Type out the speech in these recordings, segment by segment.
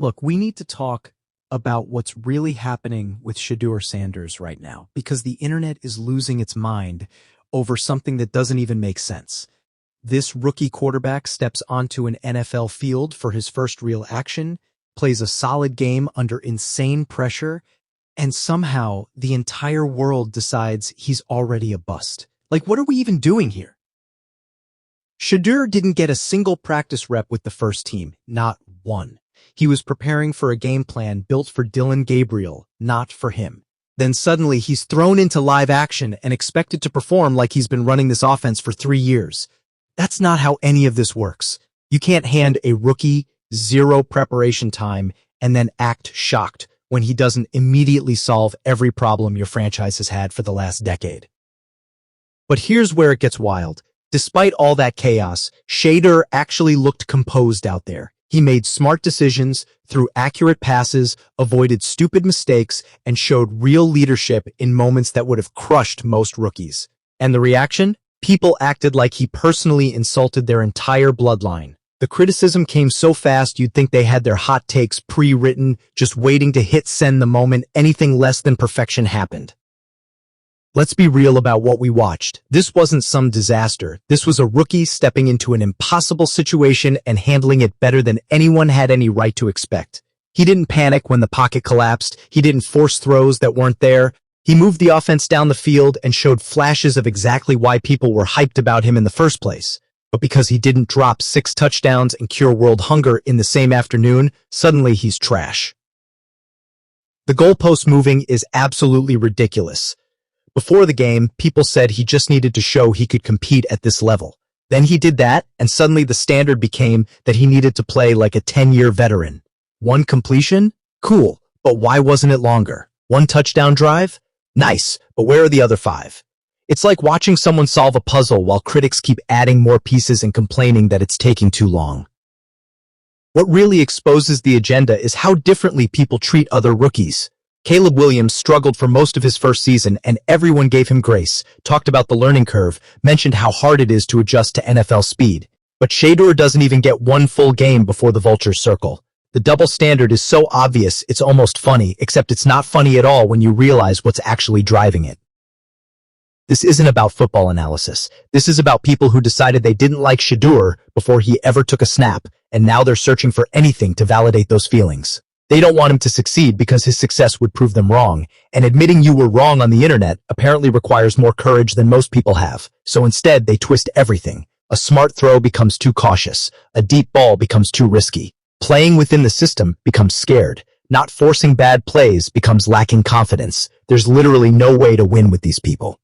Look, we need to talk about what's really happening with Shedeur Sanders right now, because the internet is losing its mind over something that doesn't even make sense. This rookie quarterback steps onto an NFL field for his first real action, plays a solid game under insane pressure, and somehow the entire world decides he's already a bust. Like, what are we even doing here? Shedeur didn't get a single practice rep with the first team, not one. He was preparing for a game plan built for Dylan Gabriel, not for him. Then suddenly he's thrown into live action and expected to perform like he's been running this offense for 3 years. That's not how any of this works. You can't hand a rookie 0 preparation time and then act shocked when he doesn't immediately solve every problem your franchise has had for the last decade. But here's where it gets wild. Despite all that chaos, Shedeur actually looked composed out there. He made smart decisions, threw accurate passes, avoided stupid mistakes, and showed real leadership in moments that would have crushed most rookies. And the reaction? People acted like he personally insulted their entire bloodline. The criticism came so fast you'd think they had their hot takes pre-written, just waiting to hit send the moment anything less than perfection happened. Let's be real about what we watched. This wasn't some disaster. This was a rookie stepping into an impossible situation and handling it better than anyone had any right to expect. He didn't panic when the pocket collapsed. He didn't force throws that weren't there. He moved the offense down the field and showed flashes of exactly why people were hyped about him in the first place. But because he didn't drop 6 touchdowns and cure world hunger in the same afternoon, suddenly he's trash. The goalpost moving is absolutely ridiculous. Before the game, people said he just needed to show he could compete at this level. Then he did that, and suddenly the standard became that he needed to play like a 10-year veteran. 1 completion? Cool, but why wasn't it longer? 1 touchdown drive? Nice, but where are the other 5? It's like watching someone solve a puzzle while critics keep adding more pieces and complaining that it's taking too long. What really exposes the agenda is how differently people treat other rookies. Caleb Williams struggled for most of his first season, and everyone gave him grace, talked about the learning curve, mentioned how hard it is to adjust to NFL speed. But Shedeur doesn't even get 1 full game before the vultures circle. The double standard is so obvious it's almost funny, except it's not funny at all when you realize what's actually driving it. This isn't about football analysis. This is about people who decided they didn't like Shedeur before he ever took a snap, and now they're searching for anything to validate those feelings. They don't want him to succeed because his success would prove them wrong, and admitting you were wrong on the internet apparently requires more courage than most people have. So instead, they twist everything. A smart throw becomes too cautious. A deep ball becomes too risky. Playing within the system becomes scared. Not forcing bad plays becomes lacking confidence. There's literally no way to win with these people.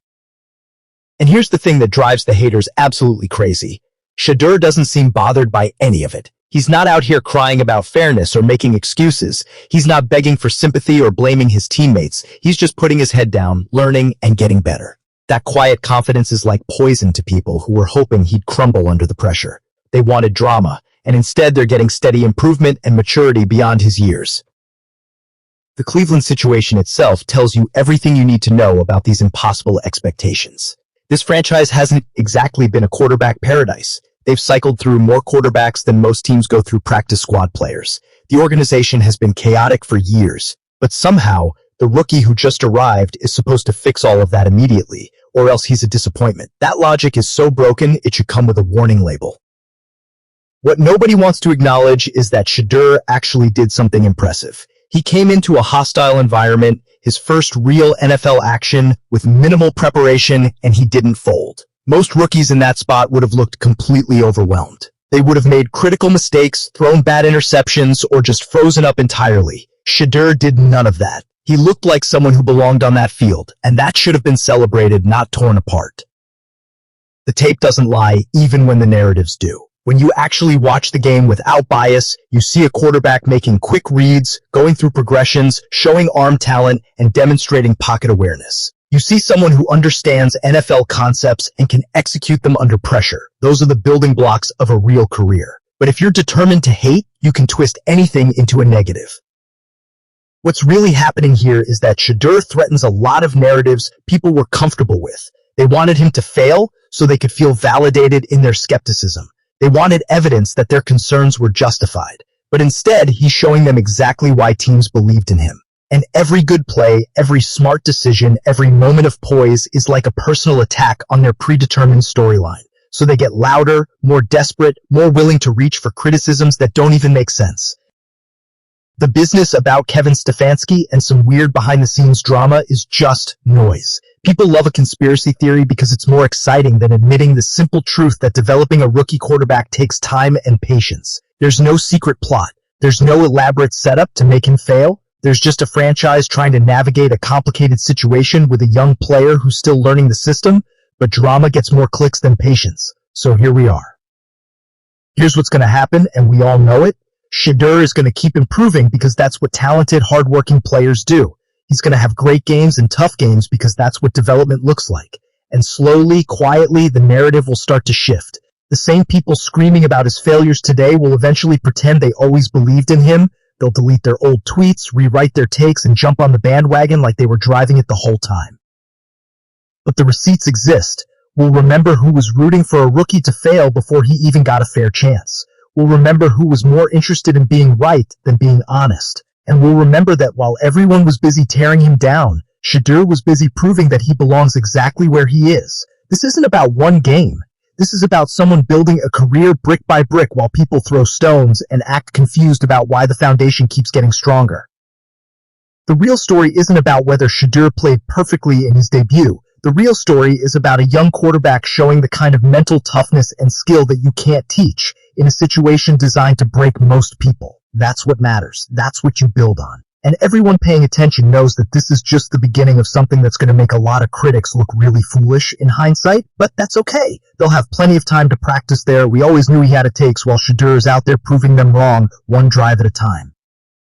And here's the thing that drives the haters absolutely crazy. Shedeur doesn't seem bothered by any of it. He's not out here crying about fairness or making excuses. He's not begging for sympathy or blaming his teammates. He's just putting his head down, learning, and getting better. That quiet confidence is like poison to people who were hoping he'd crumble under the pressure. They wanted drama, and instead they're getting steady improvement and maturity beyond his years. The Cleveland situation itself tells you everything you need to know about these impossible expectations. This franchise hasn't exactly been a quarterback paradise. They've cycled through more quarterbacks than most teams go through practice squad players. The organization has been chaotic for years, but somehow the rookie who just arrived is supposed to fix all of that immediately, or else he's a disappointment. That logic is so broken, it should come with a warning label. What nobody wants to acknowledge is that Shedeur actually did something impressive. He came into a hostile environment, his first real NFL action, with minimal preparation, and he didn't fold. Most rookies in that spot would have looked completely overwhelmed. They would have made critical mistakes, thrown bad interceptions, or just frozen up entirely. Shedeur did none of that. He looked like someone who belonged on that field, and that should have been celebrated, not torn apart. The tape doesn't lie, even when the narratives do. When you actually watch the game without bias, you see a quarterback making quick reads, going through progressions, showing arm talent, and demonstrating pocket awareness. You see someone who understands NFL concepts and can execute them under pressure. Those are the building blocks of a real career. But if you're determined to hate, you can twist anything into a negative. What's really happening here is that Shedeur threatens a lot of narratives people were comfortable with. They wanted him to fail so they could feel validated in their skepticism. They wanted evidence that their concerns were justified. But instead, he's showing them exactly why teams believed in him. And every good play, every smart decision, every moment of poise is like a personal attack on their predetermined storyline. So they get louder, more desperate, more willing to reach for criticisms that don't even make sense. The business about Kevin Stefanski and some weird behind-the-scenes drama is just noise. People love a conspiracy theory because it's more exciting than admitting the simple truth that developing a rookie quarterback takes time and patience. There's no secret plot. There's no elaborate setup to make him fail. There's just a franchise trying to navigate a complicated situation with a young player who's still learning the system, but drama gets more clicks than patience. So here we are. Here's what's going to happen, and we all know it. Shedeur is going to keep improving because that's what talented, hardworking players do. He's going to have great games and tough games because that's what development looks like. And slowly, quietly, the narrative will start to shift. The same people screaming about his failures today will eventually pretend they always believed in him. They'll delete their old tweets, rewrite their takes, and jump on the bandwagon like they were driving it the whole time. But the receipts exist. We'll remember who was rooting for a rookie to fail before he even got a fair chance. We'll remember who was more interested in being right than being honest. And we'll remember that while everyone was busy tearing him down, Shedeur was busy proving that he belongs exactly where he is. This isn't about one game. This is about someone building a career brick by brick while people throw stones and act confused about why the foundation keeps getting stronger. The real story isn't about whether Shedeur played perfectly in his debut. The real story is about a young quarterback showing the kind of mental toughness and skill that you can't teach in a situation designed to break most people. That's what matters. That's what you build on. And everyone paying attention knows that this is just the beginning of something that's going to make a lot of critics look really foolish in hindsight, but that's okay. They'll have plenty of time to practice there. We always knew he had it takes while Shedeur is out there proving them wrong one drive at a time.